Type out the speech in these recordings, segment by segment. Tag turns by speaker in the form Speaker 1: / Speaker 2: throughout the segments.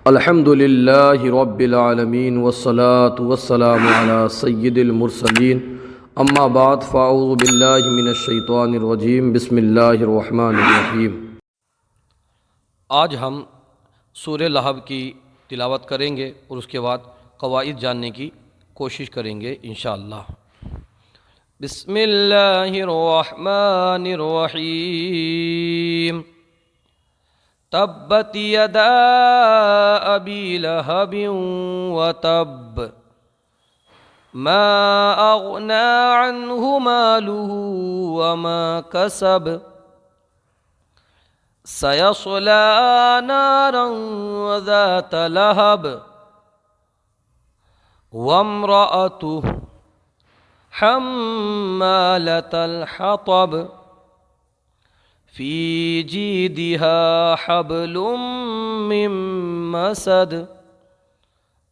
Speaker 1: الحمد للہ رب العالمین والصلاة والسلام علی سید المرسلین اما بعد فاعوذ باللہ من الشیطان الرجیم بسم اللہ الرحمن الرحیم۔ آج ہم سورہ لہب کی تلاوت کریں گے اور اس کے بعد قواعد جاننے کی کوشش کریں گے انشاءاللہ۔ بسم اللہ الرحمن الرحیم۔ تبت یدا ابی لہب وتب ما اغنی عنہ مالہ وما کسب سیصلی نارا ذات لہب وامرأته حمالة الحطب فی جیدها حبل من مسد۔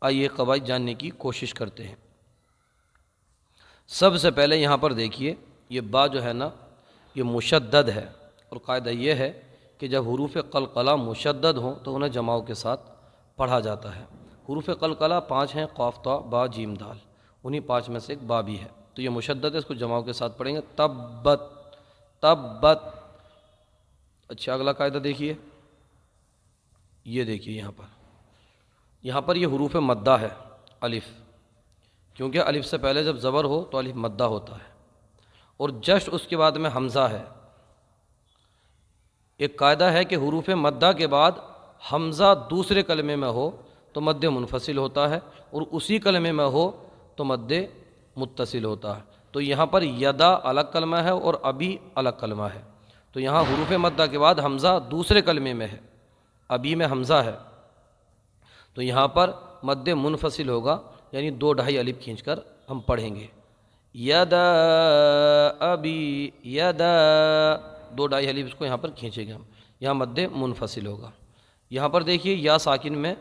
Speaker 1: آئیے قواعد جاننے کی کوشش کرتے ہیں۔ سب سے پہلے یہاں پر دیکھیے، یہ با جو ہے نا یہ مشدد ہے، اور قاعدہ یہ ہے کہ جب حروف قلقلہ مشدد ہوں تو انہیں جماؤں کے ساتھ پڑھا جاتا ہے۔ حروف قلقلہ 5 ہیں، قاف تا با جیم دال، انہی 5 میں سے ایک با بھی ہے، تو یہ مشدد ہے، اس کو جماؤں کے ساتھ پڑھیں گے تبت تبت۔ اچھا اگلا قاعدہ دیکھیے، یہ دیکھیے یہاں پر یہ حروف مدہ ہے، الف، کیونکہ الف سے پہلے جب زبر ہو تو الف مدہ ہوتا ہے، اور جسٹ اس کے بعد میں حمزہ ہے۔ ایک قاعدہ ہے کہ حروف مدہ کے بعد حمزہ دوسرے کلمے میں ہو تو مد منفصل ہوتا ہے، اور اسی کلمے میں ہو تو مد متصل ہوتا ہے۔ تو یہاں پر یدا الگ کلمہ ہے اور ابی الگ کلمہ ہے، تو یہاں حروف مدہ کے بعد حمزہ دوسرے کلمے میں ہے، ابی میں حمزہ ہے، تو یہاں پر مد منفصل ہوگا، یعنی 2 ڈھائی الف کھینچ کر ہم پڑھیں گے یدا ابی یدا، 2 ڈھائی الف اس کو یہاں پر کھینچیں گے ہم، یہاں مد منفصل ہوگا۔ یہاں پر دیکھیے یا ساکن میں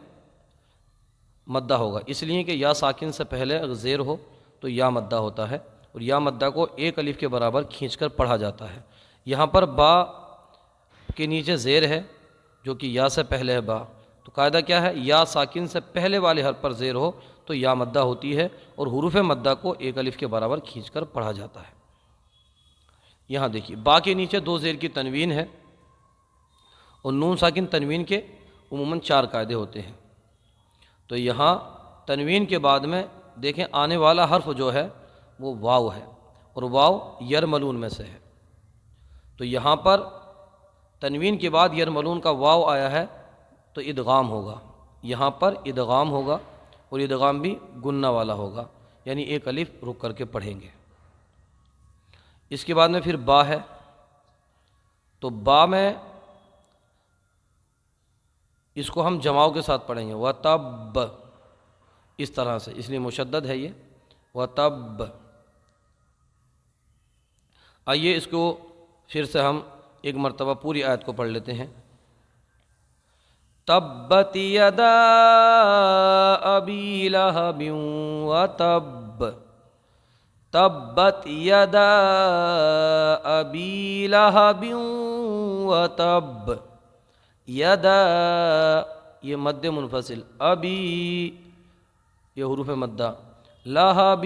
Speaker 1: مدہ ہوگا، اس لیے کہ یا ساکن سے پہلے اگر زیر ہو تو یا مدہ ہوتا ہے، اور یا مدہ کو 1 الف کے برابر کھینچ کر پڑھا جاتا ہے۔ یہاں پر با کے نیچے زیر ہے جو کہ یا سے پہلے ہے با، تو قاعدہ کیا ہے، یا ساکن سے پہلے والے حرف پر زیر ہو تو یا مدہ ہوتی ہے، اور حروف مدہ کو 1 الف کے برابر کھینچ کر پڑھا جاتا ہے۔ یہاں دیکھیے با کے نیچے 2 زیر کی تنوین ہے، اور نون ساکن تنوین کے عموماً 4 قاعدے ہوتے ہیں، تو یہاں تنوین کے بعد میں دیکھیں آنے والا حرف جو ہے وہ واو ہے، اور واو یرملون میں سے ہے، تو یہاں پر تنوین کے بعد یرملون کا واو آیا ہے تو ادغام ہوگا، یہاں پر ادغام ہوگا، اور ادغام بھی گنہ والا ہوگا، یعنی 1 الف رک کر کے پڑھیں گے۔ اس کے بعد میں پھر با ہے، تو با میں اس کو ہم جماؤں کے ساتھ پڑھیں گے وَتَبَّ، اس طرح سے، اس لیے مشدد ہے یہ وَتَبَّ۔ آئیے اس کو پھر سے ہم ایک مرتبہ پوری آیت کو پڑھ لیتے ہیں۔ تبت یدا ابی لہب وتب تبت یدا ابی لہب وتب، یدا یہ مد منفصل، ابی یہ حروف مدہ، لہب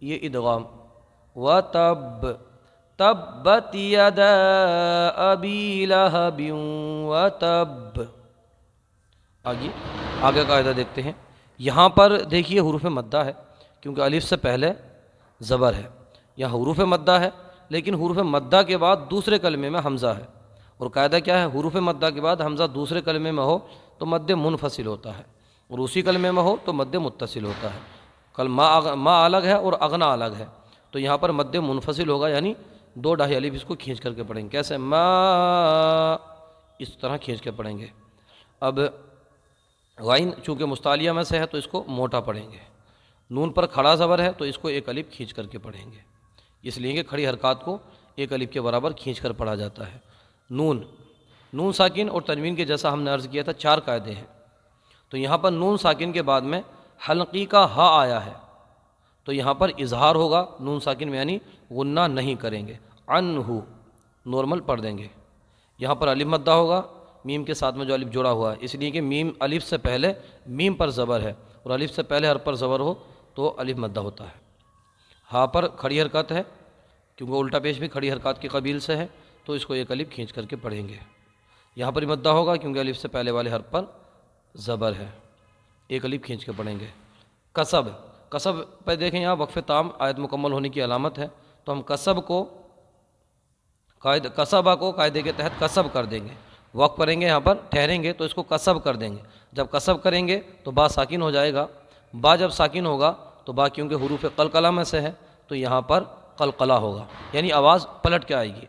Speaker 1: یہ ادغام، وتب تبت یدا ابی لہب وتب۔ آگے قاعدہ دیکھتے ہیں۔ یہاں پر دیکھیے حروف مدہ ہے، کیونکہ الف سے پہلے زبر ہے، یہاں حروف مدہ ہے، لیکن حروف مدہ کے بعد دوسرے کلمے میں حمزہ ہے، اور قاعدہ کیا ہے، حروف مدہ کے بعد حمزہ دوسرے کلمے میں ہو تو مد منفصل ہوتا ہے، اور اسی کلمے میں ہو تو مد متصل ہوتا ہے۔ کل ما الگ ہے اور اغنا الگ ہے، تو یہاں پر مد منفصل ہوگا، یعنی 2 ڈھائی الف اس کو کھینچ کر کے پڑھیں گے، کیسے، ما، اس طرح کھینچ کے پڑھیں گے۔ اب غائن چونکہ مستعلیہ میں سے ہے تو اس کو موٹا پڑھیں گے، نون پر کھڑا زبر ہے تو اس کو 1 الف کھینچ کر کے پڑھیں گے، اس لیے کہ کھڑی حرکات کو 1 الف کے برابر کھینچ کر پڑھا جاتا ہے۔ نون ساکن اور تنوین کے جیسا ہم نے عرض کیا تھا 4 قاعدے ہیں، تو یہاں پر نون ساکن کے بعد میں حلقی کا ہا آیا ہے، تو یہاں پر اظہار ہوگا نون ساکن میں، یعنی غنہ نہیں کریں گے، عنہ نارمل پڑھ دیں گے۔ یہاں پر الف مدہ ہوگا، میم کے ساتھ میں جو الف جڑا ہوا ہے، اس لیے کہ میم الف سے پہلے میم پر زبر ہے، اور الف سے پہلے حرف پر زبر ہو تو الف مدہ ہوتا ہے۔ ہاں پر کھڑی حرکت ہے، کیونکہ الٹا پیش بھی کھڑی حرکات کے قبیل سے ہے، تو اس کو ایک الف کھینچ کر کے پڑھیں گے۔ یہاں پر مدہ ہوگا کیونکہ الف سے پہلے والے حرف پر زبر ہے، ایک الف کھینچ کے پڑھیں گے۔ کسب، کسب پہ دیکھیں یہاں وقف تام آیت مکمل ہونے کی علامت ہے، تو ہم کسبہ کو قاعدے کے تحت کسب کر دیں گے، وقف کریں گے، یہاں پر ٹھہریں گے تو اس کو کسب کر دیں گے۔ جب کسب کریں گے تو با ساکن ہو جائے گا، با جب ساکن ہوگا تو با کیونکہ حروف قلقلہ میں سے ہے تو یہاں پر قلقلہ ہوگا، یعنی آواز پلٹ کے آئے گی۔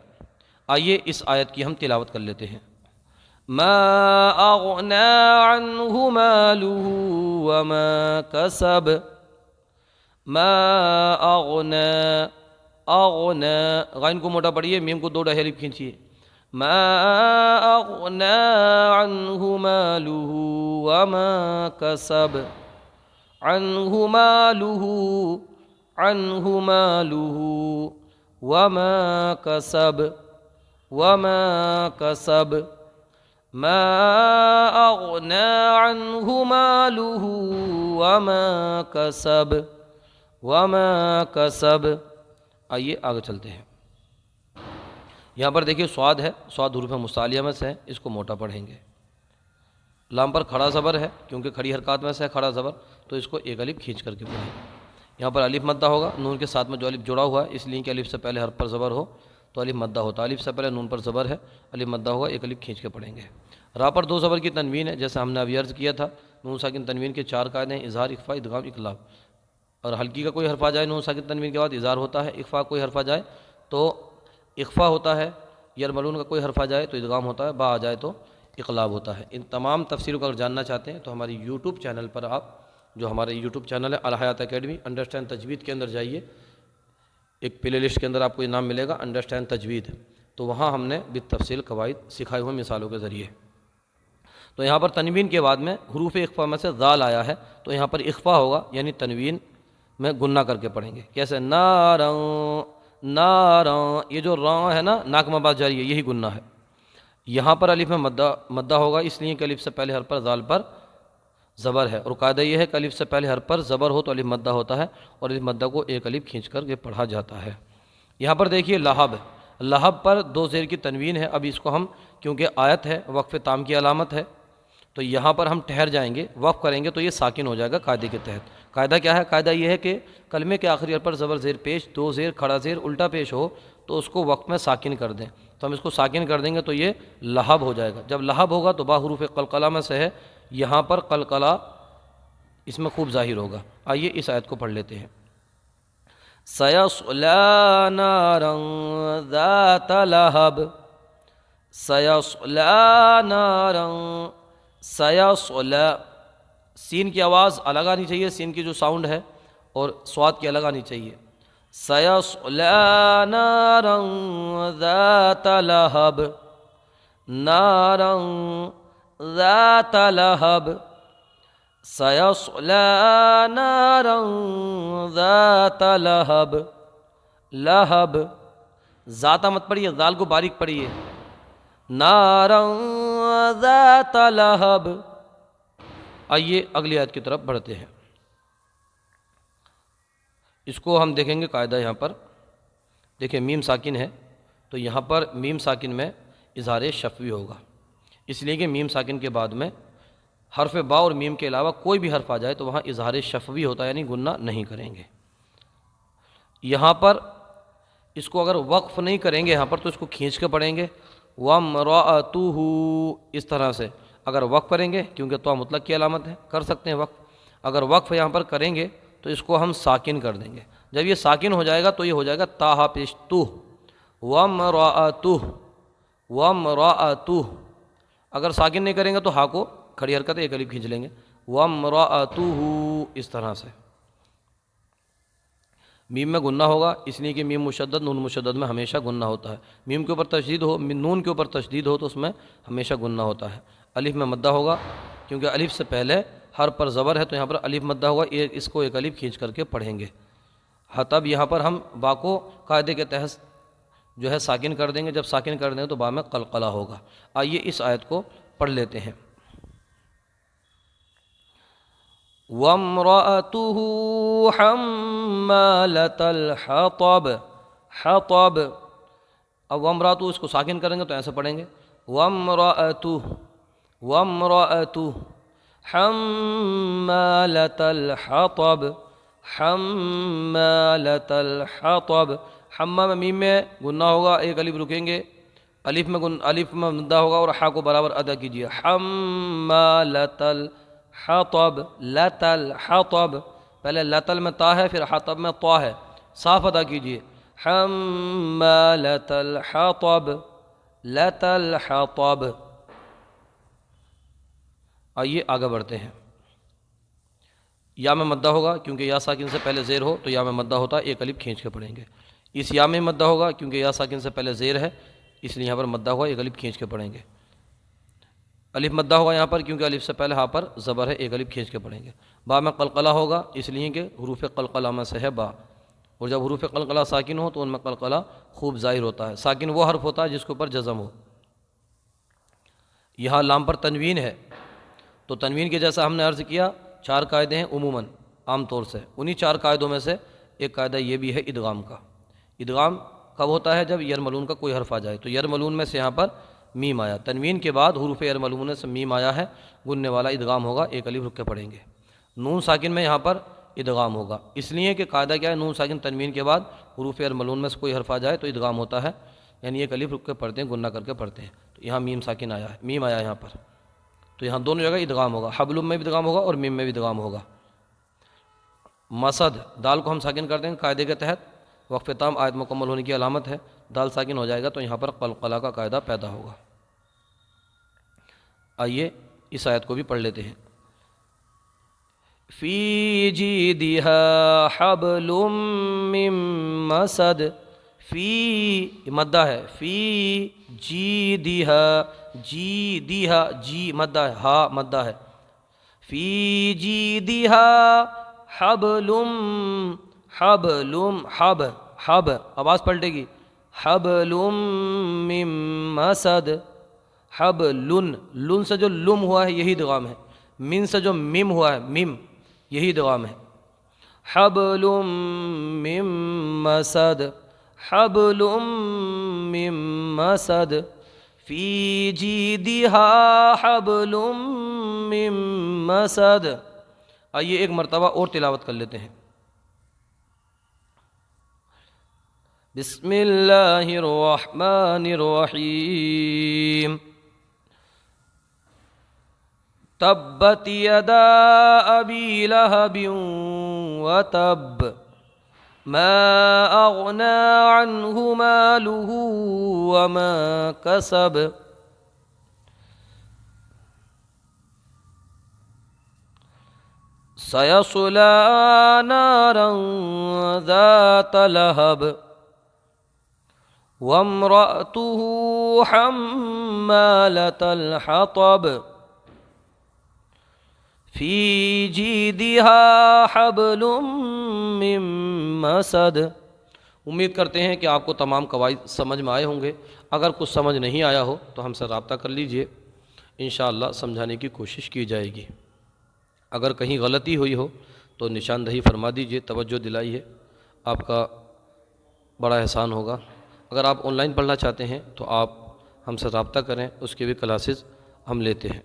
Speaker 1: آئیے اس آیت کی ہم تلاوت کر لیتے ہیں۔ ما اغنى عنه ماله وما كسب، ما اغنى، اغنى غین کو موٹا پڑھیے، میم کو دو ڈہے الف کھینچیے۔ ما اغنى عنه ماله وما كسب، عنه ماله، عنه ماله وما كسب، وما كسب، ما اغنى عنه ماله وما كسب، وما كسب۔ آئیے آگے چلتے ہیں۔ یہاں پر دیکھیے سواد ہے، سواد حروف مستعلیہ میں سے ہے، اس کو موٹا پڑھیں گے۔ لام پر کھڑا زبر ہے، کیونکہ کھڑی حرکات میں سے ہے کھڑا زبر، تو اس کو ایک الف کھینچ کر کے پڑھیں گے۔ یہاں پر الف مدہ ہوگا، نون کے ساتھ میں جو الف جڑا ہوا ہے، اس لیے کہ الف سے پہلے حرف پر زبر ہو تو الف مدہ ہوتا ہے، الف سے پہلے نون پر زبر ہے، الف مدہ ہوگا، ایک الف کھینچ کے پڑھیں گے۔ را پر دو زبر کی تنوین ہے، جیسے ہم نے ابھی عرض کیا تھا، نون ساکن تنوین کے چار قاعدے ہیں: اظہار، اخفاء، ادغام، اقلاب۔ اور ہلکی کا کوئی حرف آ جائے نون ساکن تنوین کے بعد اظہار ہوتا ہے، اخفاء کوئی حرف آ جائے تو اخفاء ہوتا ہے، یرملون کا کوئی حرف آ جائے تو ادغام ہوتا ہے، با آ جائے تو اقلاب ہوتا ہے۔ ان تمام تفسیروں کو اگر جاننا چاہتے ہیں تو ہماری یوٹیوب چینل پر آپ، جو ہمارے یوٹیوب چینل ہے الحیات اکیڈمی، انڈرسٹینڈ تجوید کے اندر جائیے، ایک پلے لسٹ کے اندر آپ کو یہ نام ملے گا انڈرسٹینڈ تجوید، تو وہاں ہم نے بالتفصیل قواعد سکھائے ہوئے مثالوں کے ذریعے۔ تو یہاں پر تنوین کے بعد میں حروف اخفاء میں سے ذال آیا ہے، تو یہاں پر اخفاء ہوگا، یعنی تنوین میں گنہ کر کے پڑھیں گے۔ کیسے؟ ناراں، ناراں، یہ جو راں ہے نا، ناک میں بات جاری ہے، یہی گنہ ہے۔ یہاں پر الف میں مدہ ہوگا، اس لیے کہ الف سے پہلے حرف پر ذال پر زبر ہے، اور قاعدہ یہ ہے کہ الف سے پہلے حرف پر زبر ہو تو الف مدہ ہوتا ہے، اور الف مدہ کو ایک الف کھینچ کر کے پڑھا جاتا ہے۔ یہاں پر دیکھیے لہب، لہب پر دو زیر کی تنوین ہے، اب اس کو ہم کیونکہ آیت ہے، وقف تام کی علامت ہے، تو یہاں پر ہم ٹھہر جائیں گے، وقف کریں گے تو یہ ساکن ہو جائے گا قاعدے کے تحت۔ قاعدہ کیا ہے؟ قاعدہ یہ ہے کہ کلمے کے آخری حرف پر زبر زیر پیش، دو زیر کھڑا زیر الٹا پیش ہو تو اس کو وقف میں ساکن کر دیں، تو ہم اس کو ساکن کر دیں گے تو یہ لہب ہو جائے گا۔ جب لہب ہوگا تو با حروف قلقلہ میں سے ہے، یہاں پر قلقلہ اس میں خوب ظاہر ہوگا۔ آئیے اس آیت کو پڑھ لیتے ہیں۔ سَيَصْلَىٰ نَارًا ذَاتَ لَهَبٍ، سَيَصْلَىٰ نَارًا، سَيَصْلَىٰ، سین کی آواز الگ آنی چاہیے، سین کی جو ساؤنڈ ہے، اور سواد کی الگ آنی چاہیے۔ سَيَصْلَىٰ نَارًا ذَاتَ لَهَبٍ، نَارًا ذَاتَ لَهَبٍ، سَيَصْلَىٰ نَارًا ذَاتَ لَهَبٍ، لہب، ذاتہ مت پڑھیے، ذال کو باریک پڑھیے، نَارًا ذَاتَ لَهَبٍ۔ آئیے اگلی آیت کی طرف بڑھتے ہیں۔ اس کو ہم دیکھیں گے قاعدہ یہاں پر دیکھیں، میم ساکن ہے تو یہاں پر میم ساکن میں اظہار شفوی ہوگا، اس لیے کہ میم ساکن کے بعد میں حرف با اور میم کے علاوہ کوئی بھی حرف آ جائے تو وہاں اظہار شفوی ہوتا ہے، یعنی گنہ نہیں کریں گے۔ یہاں پر اس کو اگر وقف نہیں کریں گے یہاں پر تو اس کو کھینچ کے پڑھیں گے، وَامْرَأَتُهُ، اس طرح سے۔ اگر وقف کریں گے، کیونکہ تو مطلق کی علامت ہے، کر سکتے ہیں وقف، اگر وقف یہاں پر کریں گے تو اس کو ہم ساکن کر دیں گے۔ جب یہ ساکن ہو جائے گا تو یہ ہو جائے گا تاہا پیش تو، وَامْرَأَتُهُ، وَامْرَأَتُهُ۔ اگر ساکن نہیں کریں گے تو ہا کو کھڑی حرکت ایک الف کھینچ لیں گے، وَامْرَأَتُهُ، اس طرح سے۔ میم میں گنہ ہوگا، اس لیے کہ میم مشدد، نون مشدد میں ہمیشہ گنہ ہوتا ہے۔ میم کے اوپر تشدید ہو، نون کے اوپر تشدید ہو تو اس میں ہمیشہ گنہ ہوتا ہے۔ الف میں مدہ ہوگا، کیونکہ الف سے پہلے حرف پر زبر ہے تو یہاں پر الف مدہ ہوگا، اس کو ایک الف کھینچ کر کے پڑھیں گے۔ تب یہاں پر ہم با کو قاعدے کے تحت جو ہے ساکن کر دیں گے، جب ساکن کر دیں گے تو با میں قلقلہ ہوگا۔ آئیے اس آیت کو پڑھ لیتے ہیں۔ وَامْرَأَتُهُ حَمَّالَةَ الْحَطَبِ، حطب، اب وَامْرَأَتُهُ اس کو ساکن کریں گے تو ایسے پڑھیں گے وَامْرَأَتُهُ حَمَّالَةَ الْحَطَبِ، حَمَّالَةَ الْحَطَبِ، حمّا میں میم میں گنہ ہوگا، ایک الف رکیں گے، الف میں مدہ ہوگا اور حا کو برابر ادا کیجیے، حمّالَةَ الحطب، لت الحطب، پہلے لتل میں تا ہے، پھر حطب میں طا ہے، صاف ادا کیجیے، حمّالَةَ الحطب، لت الحطب۔ آئیے آگے بڑھتے ہیں۔ یا میں مدہ ہوگا کیونکہ یا ساکن سے پہلے زیر ہو تو یا میں مدہ ہوتا ہے، ایک الف کھینچ کے پڑھیں گے۔ اس یا میں مدہ ہوگا کیونکہ یا ساکن سے پہلے زیر ہے، اس لیے یہاں پر مدہ ہوگا، ایک الف کھینچ کے پڑھیں گے۔ الف مدہ ہوگا یہاں پر کیونکہ الف سے پہلے ہاں پر زبر ہے، ایک الف کھینچ کے پڑھیں گے۔ با میں قلقلہ ہوگا اس لیے کہ حروف قلقلہ میں سے ہے با، اور جب حروف قلقلہ ساکن ہو تو ان میں قلقلہ خوب ظاہر ہوتا ہے۔ ساکن وہ حرف ہوتا ہے جس کے اوپر جزم ہو۔ یہاں لام پر تنوین ہے تو تنوین کے جیسا ہم نے عرض کیا 4 قاعدے ہیں عموماً عام طور سے، انہی 4 قاعدوں میں سے ایک قاعدہ یہ بھی ہے ادغام کا۔ ادغام کب ہوتا ہے؟ جب یرملون کا کوئی حرف آ جائے، تو یرملون میں سے یہاں پر میم آیا، تنوین کے بعد حروف یرملون سے میم آیا ہے، گننے والا ادغام ہوگا، ایک الف رک کے پڑھیں گے۔ نون ساکن میں یہاں پر ادغام ہوگا، اس لیے کہ قاعدہ کیا ہے، نون ساکن تنوین کے بعد حروف یرملون میں سے کوئی حرف آ جائے تو ادغام ہوتا ہے، یعنی ایک الف رک کے پڑھتے ہیں، گنہ کر کے پڑھتے ہیں۔ تو یہاں میم ساکن آیا ہے، میم آیا یہاں پر، تو یہاں دونوں جگہ ادغام ہوگا، حبلم میں بھی ادغام ہوگا اور میم میں بھی ادغام ہوگا۔ مسد، دال کو ہم ساکن کر دیں گے قاعدے کے تحت، وقف تام آیت مکمل ہونے کی علامت ہے، دال ساکن ہو جائے گا تو یہاں پر قلقلہ کا قاعدہ پیدا ہوگا۔ آئیے اس آیت کو بھی پڑھ لیتے ہیں۔ فی جیدہا حبل من مسد، فی مدہ ہے، فی جیدہا، جیدہا، جی مدہ ہے، ہا مدہ ہے، فی جیدہا حبل، حبل، حب، حب، آواز پلٹے گی، حبل من مسد، حبل، لن سے جو لم ہوا ہے یہی ادغام ہے، من سے جو مم ہوا ہے مم یہی ادغام ہے، حبل من مسد، حبل من مسد، فی جیدہا حبل من مسد۔ آئیے ایک مرتبہ اور تلاوت کر لیتے ہیں۔ بسم اللہ الرحمن الرحیم، تبت یدا ابی لہب وتب، ما اغنى عنہ مالہ وما کسب، سيصلى نارا ذات لهب، وامرأته حمالة الحطب، في جيدها حبل من مسد۔ امید کرتے ہیں کہ آپ کو تمام قواعد سمجھ میں آئے ہوں گے، اگر کچھ سمجھ نہیں آیا ہو تو ہم سے رابطہ کر لیجئے، انشاءاللہ سمجھانے کی کوشش کی جائے گی۔ اگر کہیں غلطی ہوئی ہو تو نشاندہی فرما دیجئے، توجہ دلائیے، آپ کا بڑا احسان ہوگا۔ اگر آپ آن لائن پڑھنا چاہتے ہیں تو آپ ہم سے رابطہ کریں، اس کے بھی کلاسز ہم لیتے ہیں۔